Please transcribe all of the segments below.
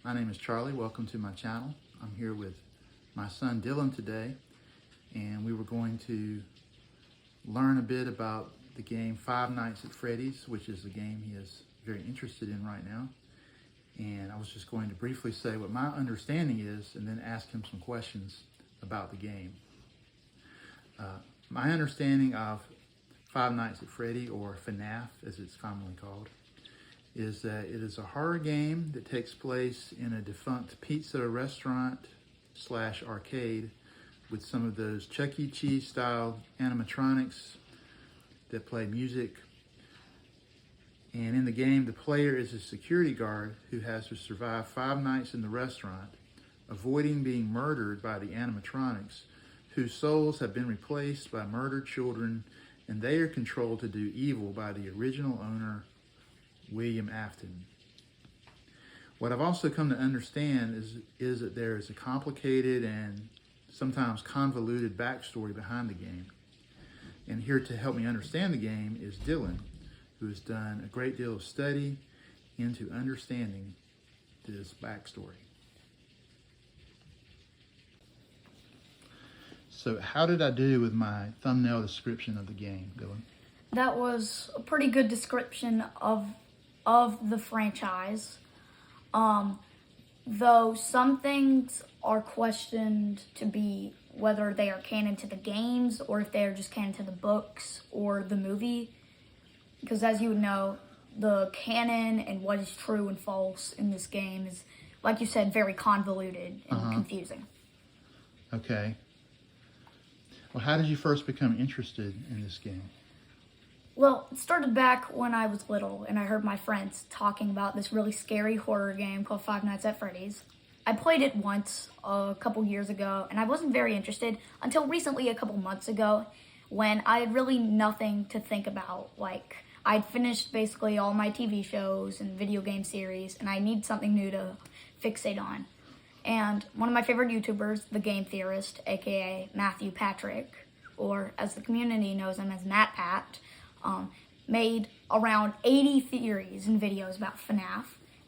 My name is Charlie. Welcome to my channel. I'm here with my son Dylan today, and we were going to learn a bit about the game Five Nights at Freddy's, which is a game he is very interested in right now. And I was just going to briefly say what my understanding is and then ask him some questions about the game. My understanding of Five Nights at Freddy, or FNAF as it's commonly called, is that it is a horror game that takes place in a defunct pizza restaurant / arcade with some of those Chuck E. Cheese style animatronics that play music. And in the game, the player is a security guard who has to survive 5 nights in the restaurant, avoiding being murdered by the animatronics, whose souls have been replaced by murdered children, and they are controlled to do evil by the original owner, William Afton. What I've also come to understand is that there is a complicated and sometimes convoluted backstory behind the game. And here to help me understand the game is Dylan, who has done a great deal of study into understanding this backstory. So how did I do with my thumbnail description of the game, Dylan? That was a pretty good description of the franchise. Though some things are questioned to be whether they are canon to the games or if they are just canon to the books or the movie. Because as you would know, the canon and what is true and false in this game is, like you said, very convoluted and confusing. Okay. Well, how did you first become interested in this game? Well, it started back when I was little and I heard my friends talking about this really scary horror game called Five Nights at Freddy's. I played it once a couple years ago and I wasn't very interested until recently, a couple months ago, when I had really nothing to think about. Like, I'd finished basically all my TV shows and video game series and I need something new to fixate on. And one of my favorite YouTubers, The Game Theorist, aka Matthew Patrick, or as the community knows him as Matt Pat, made around 80 theories and videos about FNAF,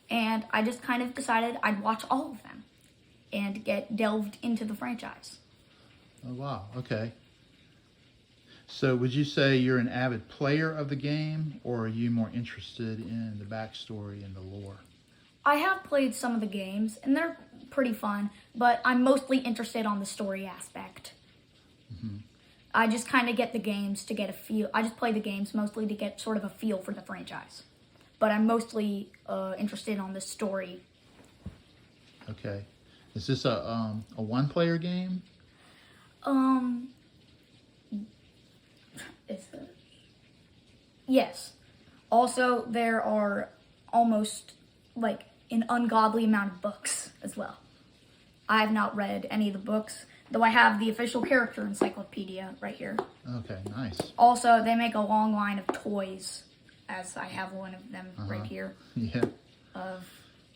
and I just kind of decided I'd watch all of them and get delved into the franchise. Oh, wow. Okay. So would you say you're an avid player of the game, or are you more interested in the backstory and the lore? I have played some of the games, and they're pretty fun, but I'm mostly interested on the story aspect. Mm-hmm. I just kind of get the games to get a feel. I just play the games mostly to get sort of a feel for the franchise. But I'm mostly interested on the story. Okay. Is this a one-player game? Is it? Yes. Also, there are almost like an ungodly amount of books as well. I have not read any of the books, though I have the official character encyclopedia right here. Okay, nice. Also, they make a long line of toys, as I have one of them right here. Yeah. Of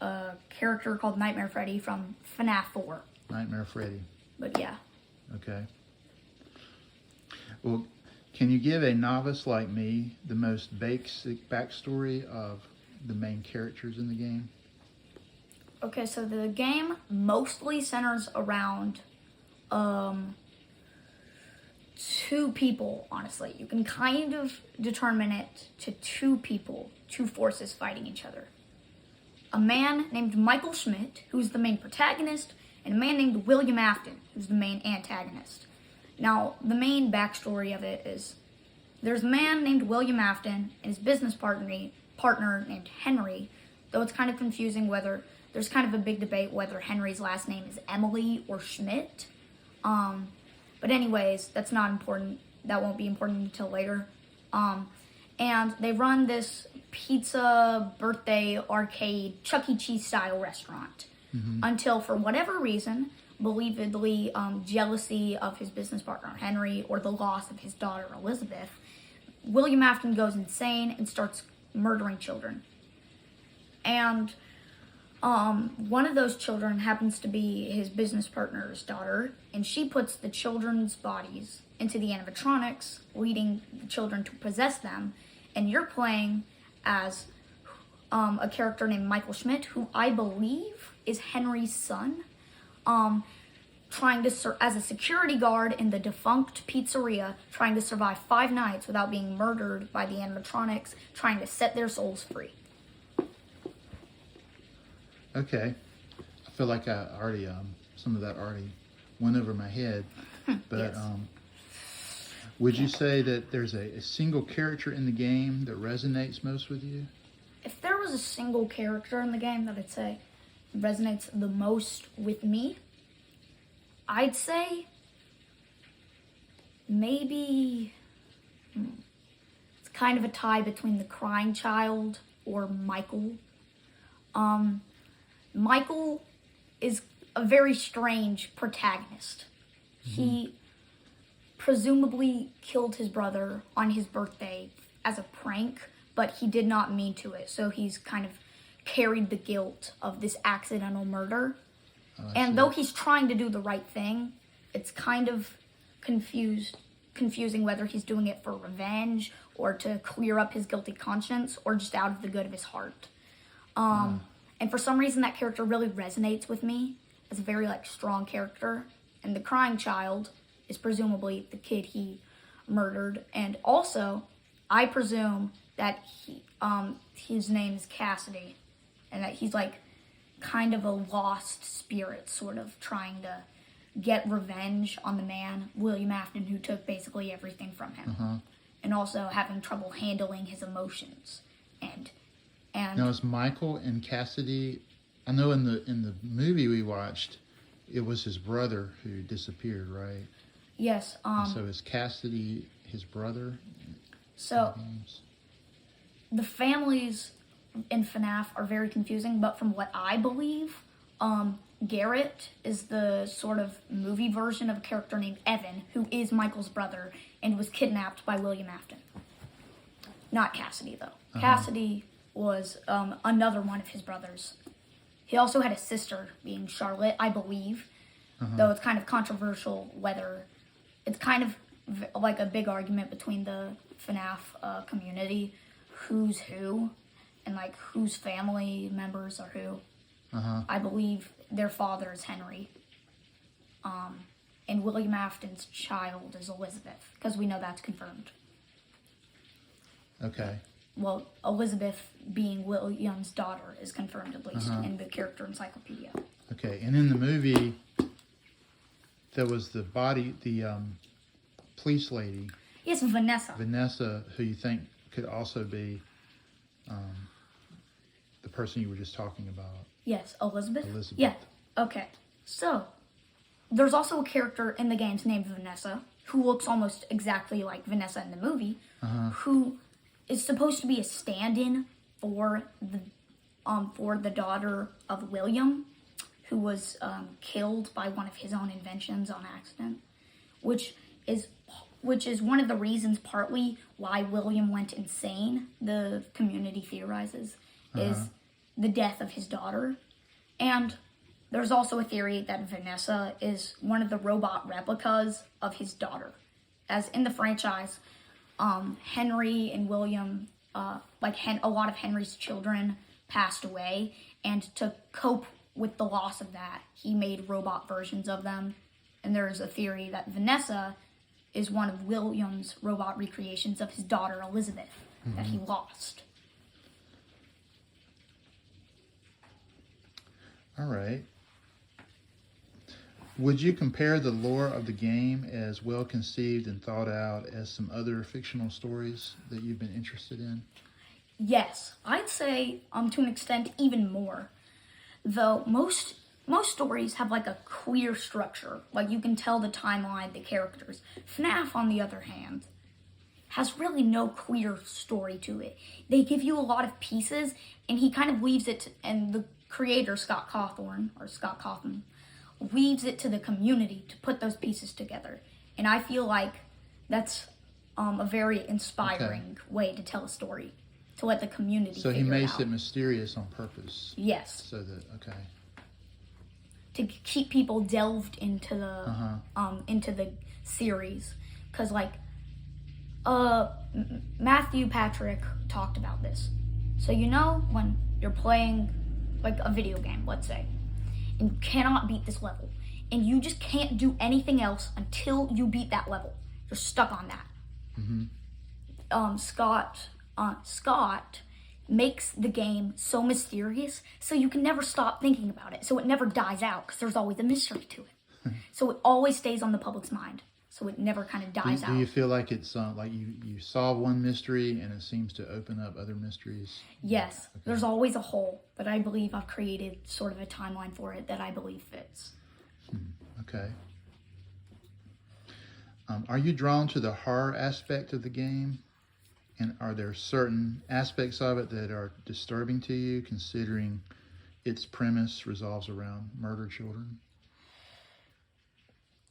a character called Nightmare Freddy from FNAF 4. Nightmare Freddy. But yeah. Okay. Well, can you give a novice like me the most basic backstory of the main characters in the game? Okay, so the game mostly centers around two people, honestly. You can kind of determine it to two people, two forces fighting each other. A man named Michael Schmidt, who's the main protagonist, and a man named William Afton, who's the main antagonist. Now, the main backstory of it is there's a man named William Afton and his business partner named Henry, though it's kind of confusing whether there's kind of a big debate whether Henry's last name is Emily or Schmidt. But anyways, that's not important. That won't be important until later. And they run this pizza birthday arcade Chuck E. Cheese style restaurant until, for whatever reason, believably jealousy of his business partner Henry or the loss of his daughter Elizabeth, William Afton goes insane and starts murdering children. And one of those children happens to be his business partner's daughter, and she puts the children's bodies into the animatronics, leading the children to possess them, and you're playing as a character named Michael Schmidt, who I believe is Henry's son, trying to serve as a security guard in the defunct pizzeria, trying to survive 5 nights without being murdered by the animatronics, trying to set their souls free. Okay. I feel like I already, some of that already went over my head. But Yes. would you say that there's a single character in the game that resonates most with you? If there was a single character in the game that I'd say resonates the most with me, I'd say maybe it's kind of a tie between the crying child or Michael. Michael is a very strange protagonist. He presumably killed his brother on his birthday as a prank, but he did not mean to it. So he's kind of carried the guilt of this accidental murder. And though he's trying to do the right thing, it's kind of confusing whether he's doing it for revenge or to clear up his guilty conscience or just out of the good of his heart. And for some reason, that character really resonates with me as a very strong character. And the crying child is presumably the kid he murdered. And also, I presume that his name is Cassidy, and that he's kind of a lost spirit, sort of trying to get revenge on the man, William Afton, who took basically everything from him, and also having trouble handling his emotions. And Now, is Michael and Cassidy? I know in the movie we watched, it was his brother who disappeared, right? yes, So is Cassidy his brother? so the families in FNAF are very confusing, but from what I believe, Garrett is the sort of movie version of a character named Evan, who is Michael's brother and was kidnapped by William Afton. Not Cassidy, though. Cassidy was another one of his brothers. He also had a sister, being Charlotte, I believe, though it's kind of controversial whether it's kind of like a big argument between the FNAF community, who's who, and whose family members are who. I believe their father is Henry, and William Afton's child is Elizabeth, because we know that's confirmed. Okay. Well, Elizabeth being William's daughter is confirmed, at least in the character encyclopedia. Okay, and in the movie, there was the police lady, Yes, Vanessa, who you think could also be the person you were just talking about. Yes, Elizabeth? Elizabeth. Yeah, okay. So, there's also a character in the games named Vanessa, who looks almost exactly like Vanessa in the movie, who is supposed to be a stand-in for the daughter of William, who was killed by one of his own inventions on accident, which is one of the reasons partly why William went insane, the community theorizes, is the death of his daughter. And there's also a theory that Vanessa is one of the robot replicas of his daughter. As in the franchise, Henry and William, a lot of Henry's children passed away, and to cope with the loss of that, he made robot versions of them. And there's a theory that Vanessa is one of William's robot recreations of his daughter Elizabeth that he lost. All right. Would you compare the lore of the game as well conceived and thought out as some other fictional stories that you've been interested in? Yes, I'd say to an extent even more. Though most stories have a clear structure, you can tell the timeline, the characters. FNAF, on the other hand, has really no clear story to it. They give you a lot of pieces, and he kind of leaves it and the creator, Scott Cawthon, leaves it to the community to put those pieces together. And I feel like that's a very inspiring way to tell a story, to let the community So he figure makes out. it mysterious on purpose. Yes. So that, okay. To keep people delved into the series, because Matthew Patrick talked about this. So when you're playing like a video game, let's say, and you cannot beat this level, and you just can't do anything else until you beat that level. You're stuck on that. Scott makes the game so mysterious, so you can never stop thinking about it. So it never dies out because there's always a mystery to it. So it always stays on the public's mind. So it never kind of dies out. Do you feel like it's like you solve one mystery and it seems to open up other mysteries? Yes, okay. There's always a hole, but I believe I've created sort of a timeline for it that I believe fits. Okay. Are you drawn to the horror aspect of the game? And are there certain aspects of it that are disturbing to you, considering its premise revolves around murdered children?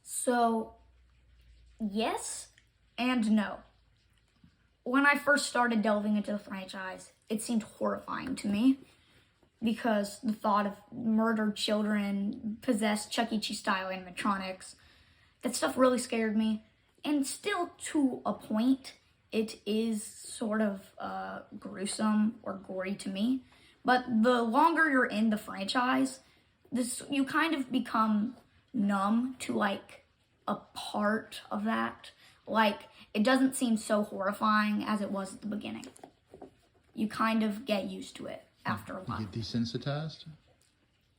So, yes and no. When I first started delving into the franchise, it seemed horrifying to me because the thought of murdered children, possessed Chuck E. Cheese style animatronics, that stuff really scared me. And still, to a point, it is sort of gruesome or gory to me. But the longer you're in the franchise, you kind of become numb to like a part of that. Like, it doesn't seem so horrifying as it was at the beginning. You kind of get used to it after a while. You get desensitized?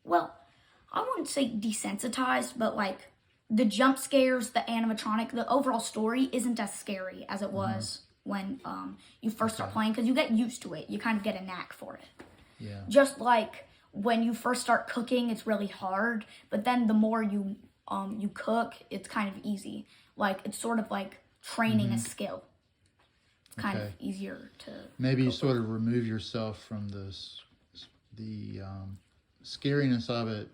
Well, I wouldn't say desensitized, but like the jump scares, the animatronic, the overall story isn't as scary as it was when you first start playing, because you get used to it. You kind of get a knack for it. Yeah. Just like when you first start cooking, it's really hard, but then the more you cook, it's kind of easy. Like, it's sort of like training a skill. It's kind of easier to maybe you sort of remove yourself from the scariness of it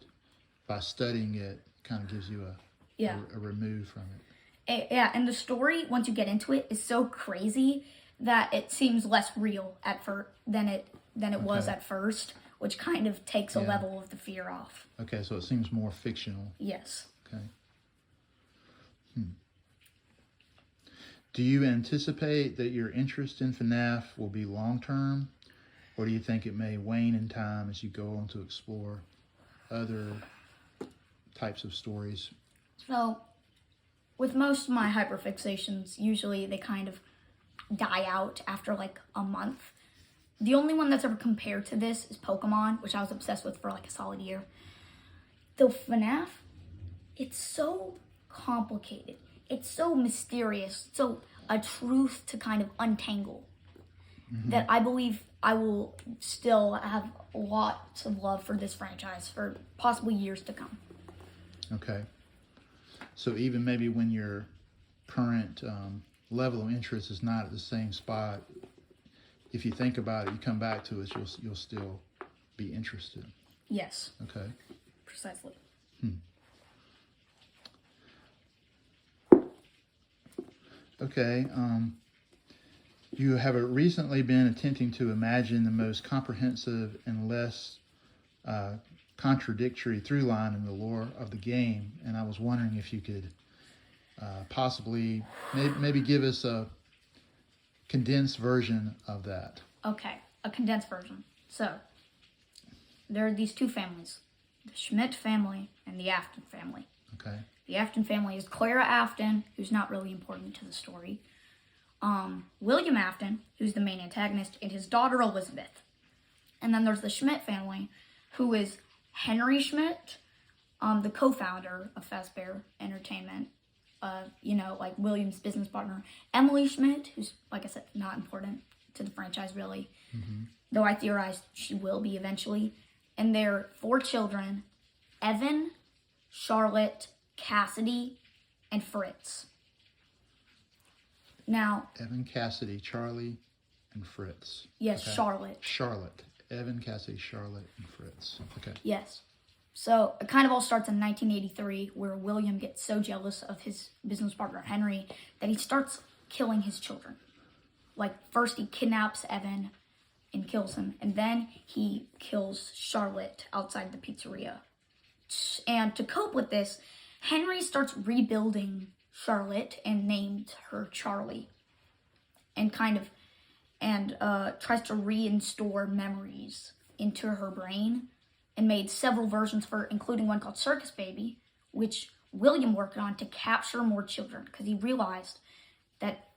by studying it. Kind of gives you a remove from it. Yeah, and the story, once you get into it, is so crazy that it seems less real than it was at first, which kind of takes a level of the fear off. Okay, so it seems more fictional. Yes. Okay. Do you anticipate that your interest in FNAF will be long-term, or do you think it may wane in time as you go on to explore other types of stories? So, with most of my hyperfixations, usually they kind of die out after like a month. The only one that's ever compared to this is Pokemon, which I was obsessed with for like a solid year. Though FNAF, it's so complicated. It's so mysterious, so a truth to kind of untangle, that I believe I will still have lots of love for this franchise for possibly years to come. Okay. So even maybe when your current level of interest is not at the same spot, if you think about it, you come back to it, you'll still be interested. Yes. Okay. Precisely. Okay. You have recently been attempting to imagine the most comprehensive and less contradictory through line in the lore of the game, and I was wondering if you could possibly maybe give us a condensed version of that. Okay, a condensed version. So, there are these two families, the Schmidt family and the Afton family. Okay. The Afton family is Clara Afton, who's not really important to the story, William Afton, who's the main antagonist, and his daughter Elizabeth. And then there's the Schmidt family, who is Henry Schmidt, the co-founder of Fazbear Entertainment, like William's business partner, Emily Schmidt, who's, like I said, not important to the franchise really, though I theorize she will be eventually, and their 4 children, Evan, Charlotte, Cassidy, and Fritz. Now, Evan, Cassidy, Charlie, and Fritz. Yes, okay. Charlotte. Evan, Cassidy, Charlotte, and Fritz. Okay. Yes. So it kind of all starts in 1983, where William gets so jealous of his business partner Henry that he starts killing his children. Like, first he kidnaps Evan and kills him, and then he kills Charlotte outside the pizzeria. And to cope with this, Henry starts rebuilding Charlotte and named her Charlie, and tries to reinstore memories into her brain and made several versions for her, including one called Circus Baby, which William worked on to capture more children because he realized that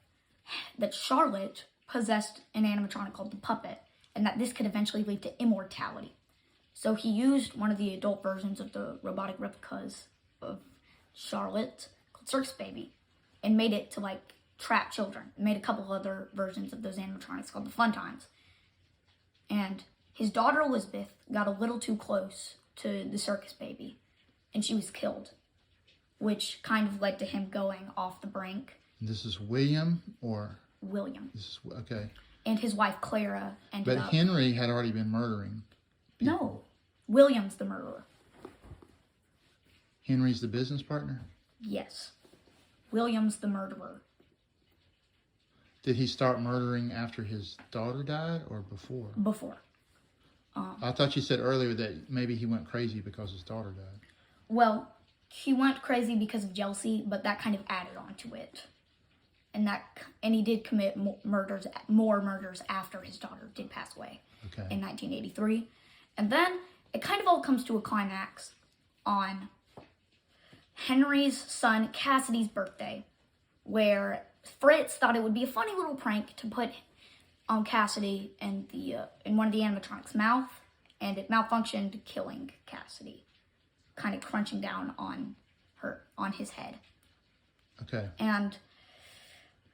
Charlotte possessed an animatronic called the Puppet, and that this could eventually lead to immortality. So he used one of the adult versions of the robotic replicas of Charlotte, called Circus Baby, and made it to, like, trap children. Made a couple other versions of those animatronics called the Fun Times. And his daughter Elizabeth got a little too close to the Circus Baby, and she was killed, which kind of led to him going off the brink. This is William or? William. This is, okay. And his wife Clara ended up... But Henry had already been murdering people. No. William's the murderer. Henry's the business partner? Yes. William's the murderer. Did he start murdering after his daughter died or before? Before. I thought you said earlier that maybe he went crazy because his daughter died. Well, he went crazy because of jealousy, but that kind of added on to it. And he did commit more murders after his daughter did pass away in 1983. And then it kind of all comes to a climax on Henry's son Cassidy's birthday, where Fritz thought it would be a funny little prank to put Cassidy in one of the animatronics' mouth, and it malfunctioned, killing Cassidy, kind of crunching down on his head. Okay. And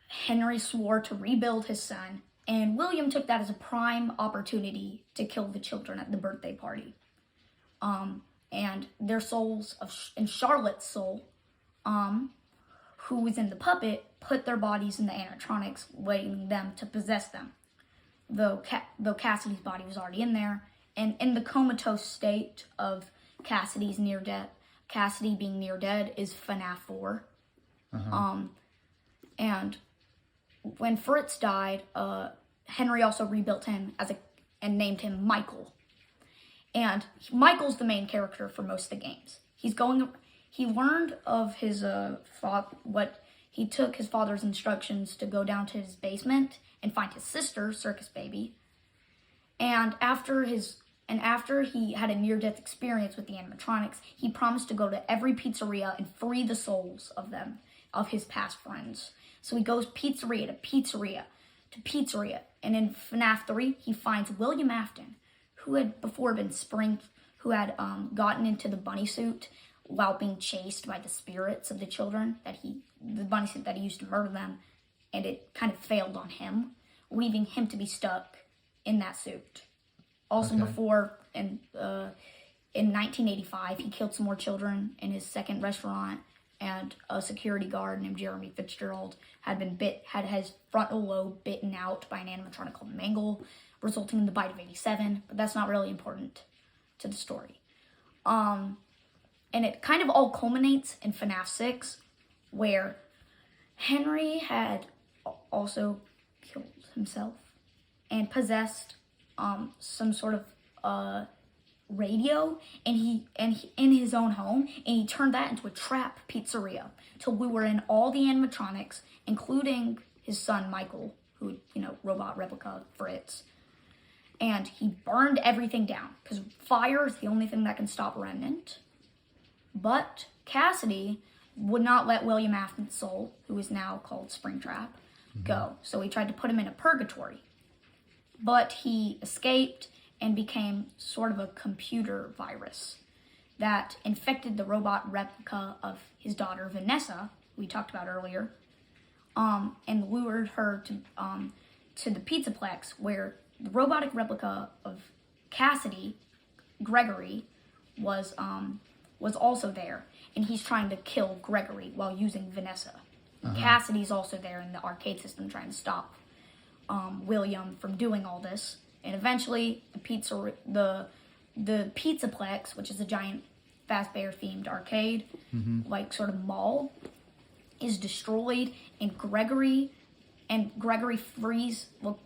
Henry swore to rebuild his son, and William took that as a prime opportunity to kill the children at the birthday party. And their souls, and Charlotte's soul, who was in the puppet, put their bodies in the animatronics, waiting them to possess them. Though Cassidy's body was already in there, and in the comatose state of Cassidy being near dead is FNAF 4. And when Fritz died, Henry also rebuilt him and named him Michael. And Michael's the main character for most of the games. He learned of his he took his father's instructions to go down to his basement and find his sister, Circus Baby. And after he had a near-death experience with the animatronics, he promised to go to every pizzeria and free the souls of his past friends. So he goes pizzeria to pizzeria to pizzeria. And in FNAF 3, he finds William Afton, who had before been gotten into the bunny suit while being chased by the spirits of the children, the bunny suit that he used to murder them, and it kind of failed on him, leaving him to be stuck in that suit. Also before, in 1985, he killed some more children in his second restaurant, and a security guard named Jeremy Fitzgerald had his frontal lobe bitten out by an animatronic called Mangle, resulting in the bite of 87, but that's not really important to the story. And it kind of all culminates in FNAF 6, where Henry had also killed himself and possessed some sort of radio, and he in his own home, and he turned that into a trap pizzeria to lure in all the animatronics, including his son Michael, who robot replica Fritz. And he burned everything down because fire is the only thing that can stop Remnant. But Cassidy would not let William Afton's soul, who is now called Springtrap, go. So he tried to put him in a purgatory. But he escaped and became sort of a computer virus that infected the robot replica of his daughter Vanessa, who we talked about earlier, and lured her to the Pizzaplex, where the robotic replica of Cassidy, Gregory, was also there, and he's trying to kill Gregory while using Vanessa. Cassidy's also there in the arcade system trying to stop William from doing all this. And eventually, the Pizzaplex, which is a giant Fazbear themed arcade, like sort of mall, is destroyed, and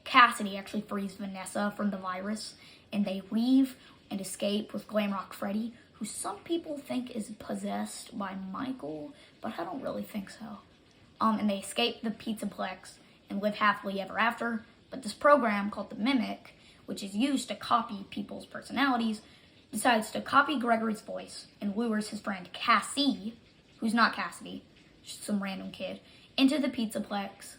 Cassidy actually frees Vanessa from the virus, and they leave and escape with Glamrock Freddy, who some people think is possessed by Michael, but I don't really think so. And they escape the Pizzaplex and live happily ever after. But this program called the Mimic which is used to copy people's personalities, decides to copy Gregory's voice and lures his friend Cassie, who's not Cassidy, just some random kid, into the Pizzaplex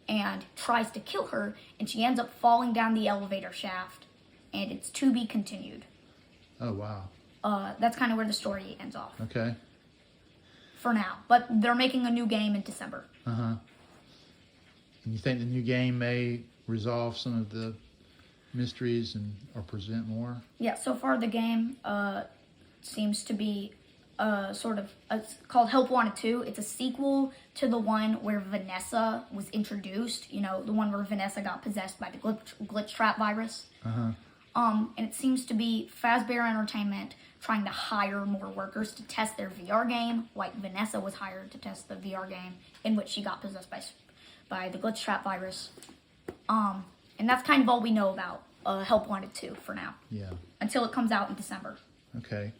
and tries to kill her, and she ends up falling down the elevator shaft, and it's to be continued. Oh, wow. That's kind of where the story ends off. Okay. For now. But they're making a new game in December. Uh-huh. And you think the new game may resolve some of the mysteries or present more? Yeah, so far the game seems to be it's called Help Wanted 2. It's a sequel to the one where Vanessa was introduced. You know, the one where Vanessa got possessed by the glitch trap virus. Uh-huh. And it seems to be Fazbear Entertainment trying to hire more workers to test their VR game, like Vanessa was hired to test the VR game in which she got possessed by the glitch trap virus. And that's kind of all we know about Help Wanted 2 for now. Yeah. Until it comes out in December. Okay.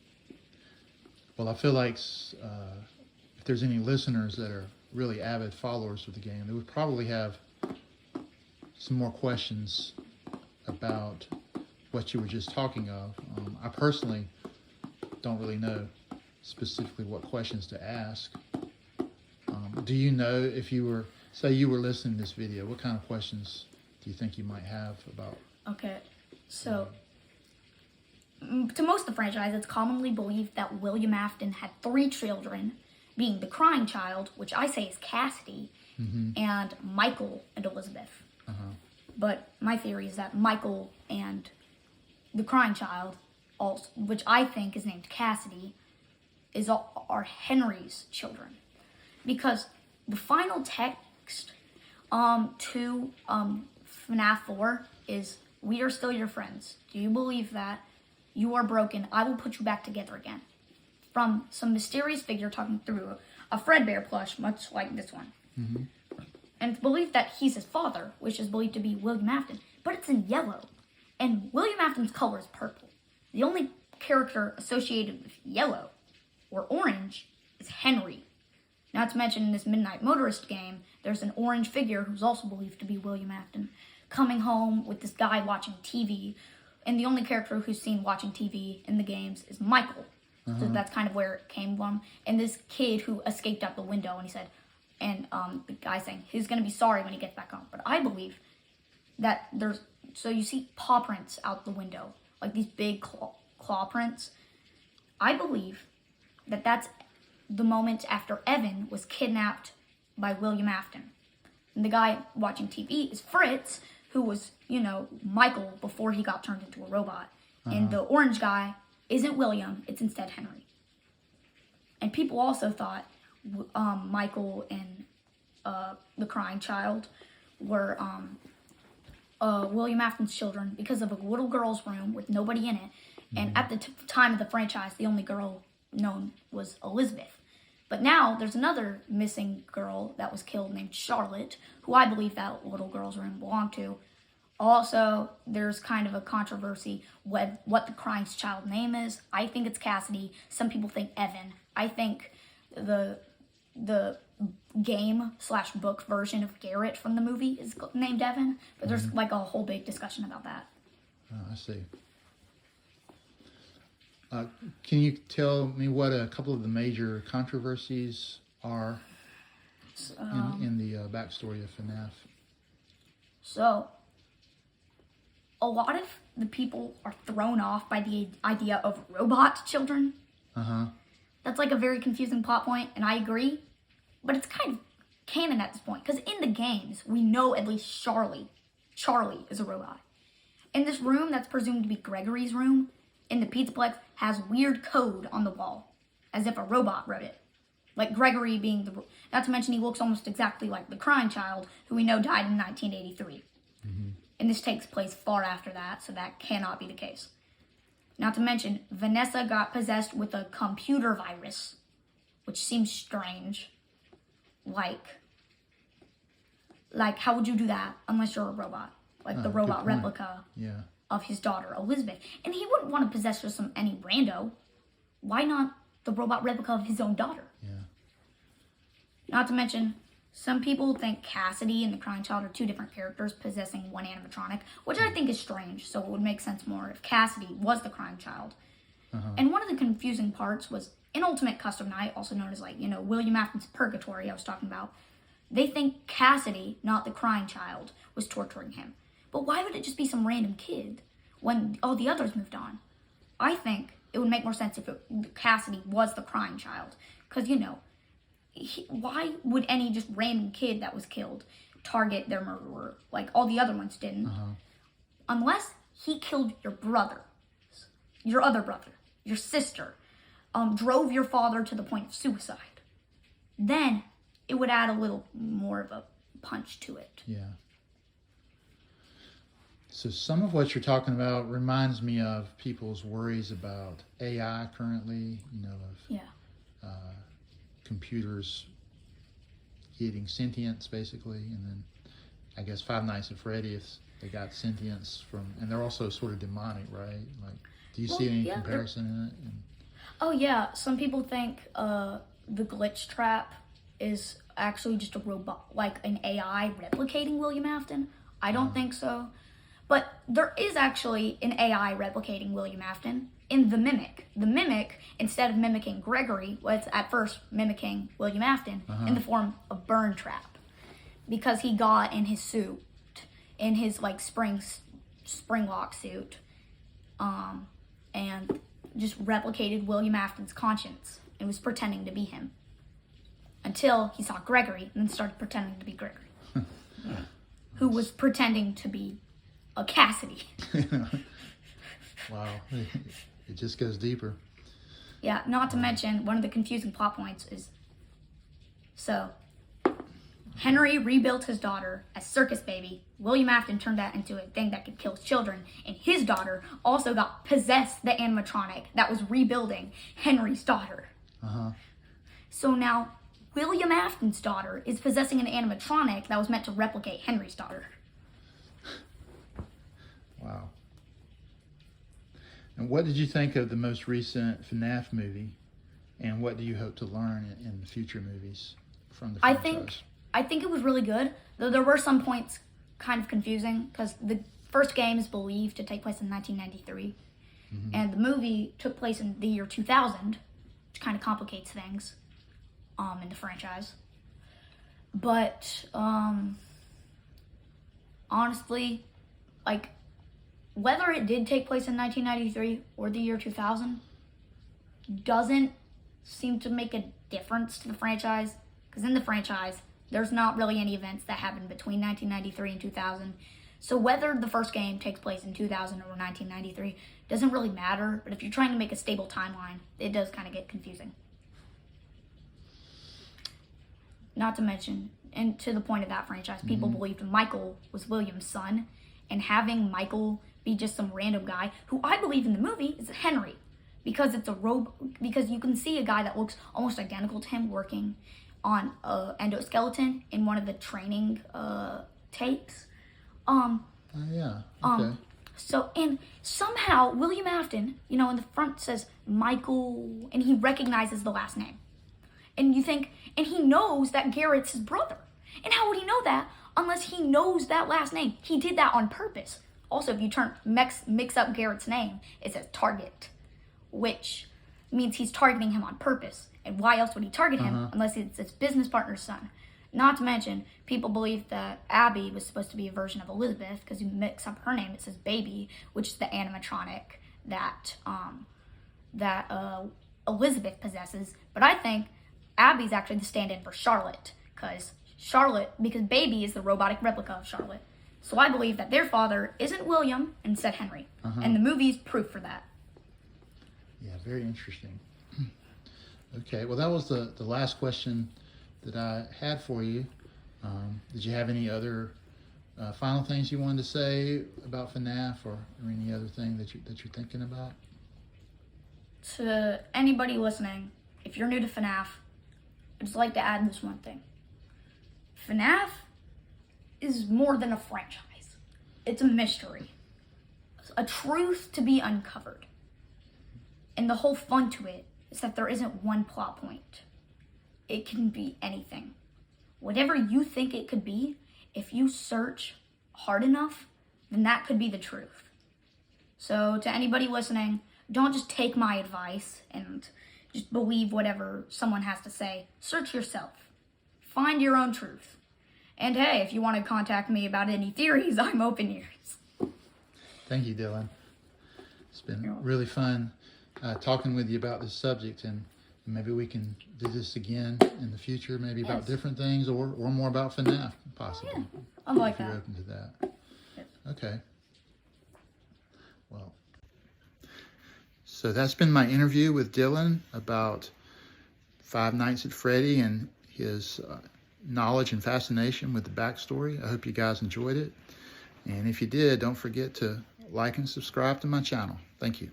Well, I feel like if there's any listeners that are really avid followers of the game, they would probably have some more questions about what you were just talking of. I personally don't really know specifically what questions to ask. Do you know, if you were listening to this video, what kind of questions do you think you might have about? Okay, so to most of the franchise, it's commonly believed that William Afton had 3 children, being the crying child, which I say is Cassidy, and Michael and Elizabeth. Uh-huh. But my theory is that Michael and the crying child, also, which I think is named Cassidy, are Henry's children. Because the final text to FNAF 4 is, "We are still your friends. Do you believe that? You are broken. I will put you back together again." From some mysterious figure talking through a Fredbear plush, much like this one. Mm-hmm. And it's believed that he's his father, which is believed to be William Afton, but it's in yellow. And William Afton's color is purple. The only character associated with yellow or orange is Henry. Not to mention, in this Midnight Motorist game, there's an orange figure who's also believed to be William Afton, coming home with this guy watching TV. And the only character who's seen watching TV in the games is Michael. So that's kind of where it came from. And this kid who escaped out the window, and he said, and the guy saying he's going to be sorry when he gets back home. But I believe that so you see paw prints out the window, like these big claw prints. I believe that that's the moment after Evan was kidnapped by William Afton. And the guy watching TV is Fritz, who was, Michael before he got turned into a robot. And the orange guy isn't William, it's instead Henry. And people also thought Michael and the crying child were William Afton's children because of a little girl's room with nobody in it. And at the time of the franchise, the only girl known was Elizabeth. But now there's another missing girl that was killed named Charlotte, who I believe that little girl's room belonged to. Also, there's kind of a controversy what the crying child's name is. I think it's Cassidy. Some people think Evan. I think the game/book version of Garrett from the movie is named Evan. But there's like a whole big discussion about that. Oh, I see. Can you tell me what a couple of the major controversies are in the backstory of FNAF? So, a lot of the people are thrown off by the idea of robot children. Uh-huh. That's like a very confusing plot point, and I agree. But it's kind of canon at this point, because in the games, we know at least Charlie is a robot. In this room that's presumed to be Gregory's room, in the Pizzaplex, has weird code on the wall, as if a robot wrote it. Like Gregory being not to mention he looks almost exactly like the crying child, who we know died in 1983. And this takes place far after that, so that cannot be the case. Not to mention, Vanessa got possessed with a computer virus, which seems strange. Like how would you do that unless you're a robot? Like the robot replica of his daughter, Elizabeth. And he wouldn't want to possess just any rando. Why not the robot replica of his own daughter? Yeah. Not to mention, Some people think Cassidy and the Crying Child are two different characters possessing one animatronic, which I think is strange, so it would make sense more if Cassidy was the Crying Child. And one of the confusing parts was in Ultimate Custom Night, also known as, William Afton's Purgatory I was talking about, they think Cassidy, not the Crying Child, was torturing him. But why would it just be some random kid when all the others moved on? I think it would make more sense if Cassidy was the Crying Child. Because, why would any just random kid that was killed target their murderer like all the other ones didn't? Unless he killed your brother, your other brother, your sister, drove your father to the point of suicide. Then it would add a little more of a punch to it. Yeah. So some of what you're talking about reminds me of people's worries about AI currently, computers getting sentience basically, and then I guess Five Nights at Freddy's, they got sentience from, and they're also sort of demonic, right? Like, do you see any comparison in it? Oh yeah, some people think the glitch trap is actually just a robot, like an AI replicating William Afton. I don't think so. But there is actually an AI replicating William Afton in The Mimic. The Mimic, instead of mimicking Gregory, was at first mimicking William Afton in the form of Burn Trap. Because he got in his suit, in his spring lock suit, and just replicated William Afton's conscience and was pretending to be him. Until he saw Gregory and then started pretending to be Gregory. Who was pretending to be a Cassidy. Wow. It just goes deeper. Yeah, not to mention, one of the confusing plot points is, Henry rebuilt his daughter as Circus Baby. William Afton turned that into a thing that could kill children. And his daughter also got possessed the animatronic that was rebuilding Henry's daughter. So now, William Afton's daughter is possessing an animatronic that was meant to replicate Henry's daughter. Wow. And what did you think of the most recent FNAF movie? And what do you hope to learn in future movies from the franchise? I think it was really good, though there were some points kind of confusing, because the first game is believed to take place in 1993, and the movie took place in the year 2000, which kind of complicates things in the franchise. But honestly, whether it did take place in 1993 or the year 2000 doesn't seem to make a difference to the franchise, because in the franchise, there's not really any events that happened between 1993 and 2000. So whether the first game takes place in 2000 or 1993 doesn't really matter, but if you're trying to make a stable timeline, it does kind of get confusing. Not to mention, and to the point of that franchise, people believed Michael was William's son, and having Michael be just some random guy, who I believe in the movie is Henry, because it's because you can see a guy that looks almost identical to him working on endoskeleton in one of the training tapes. Yeah. Okay. So, and somehow William Afton, in the front says Michael, and he recognizes the last name. And you think, and he knows that Garrett's his brother. And how would he know that unless he knows that last name? He did that on purpose. Also, if you mix up Garrett's name, it says Target, which means he's targeting him on purpose. And why else would he target him unless it's his business partner's son? Not to mention, people believe that Abby was supposed to be a version of Elizabeth, because you mix up her name, it says Baby, which is the animatronic that Elizabeth possesses. But I think Abby's actually the stand-in for Charlotte, because Baby is the robotic replica of Charlotte. So I believe that their father isn't William, and instead Henry. And the movie's proof for that. Yeah, very interesting. Okay, well, that was the last question that I had for you. Did you have any other final things you wanted to say about FNAF, or any other thing that you're thinking about? To anybody listening, if you're new to FNAF, I'd just like to add this one thing. FNAF is more than a franchise. It's a mystery. A truth to be uncovered. And the whole fun to it is that there isn't one plot point. It can be anything. whatever you think it could be, if you search hard enough, then that could be the truth. So to anybody listening, don't just take my advice and just believe whatever someone has to say. Search yourself. Find your own truth. And hey, if you want to contact me about any theories, I'm open ears. Thank you, Dylan. It's been really fun talking with you about this subject, and maybe we can do this again in the future, maybe about different things or more about FNAF, possibly. Yeah, I like if you're that. open to that. Yes. Okay. Well, so that's been my interview with Dylan about Five Nights at Freddy and his knowledge and fascination with the backstory. I hope you guys enjoyed it. And if you did, don't forget to like and subscribe to my channel. Thank you.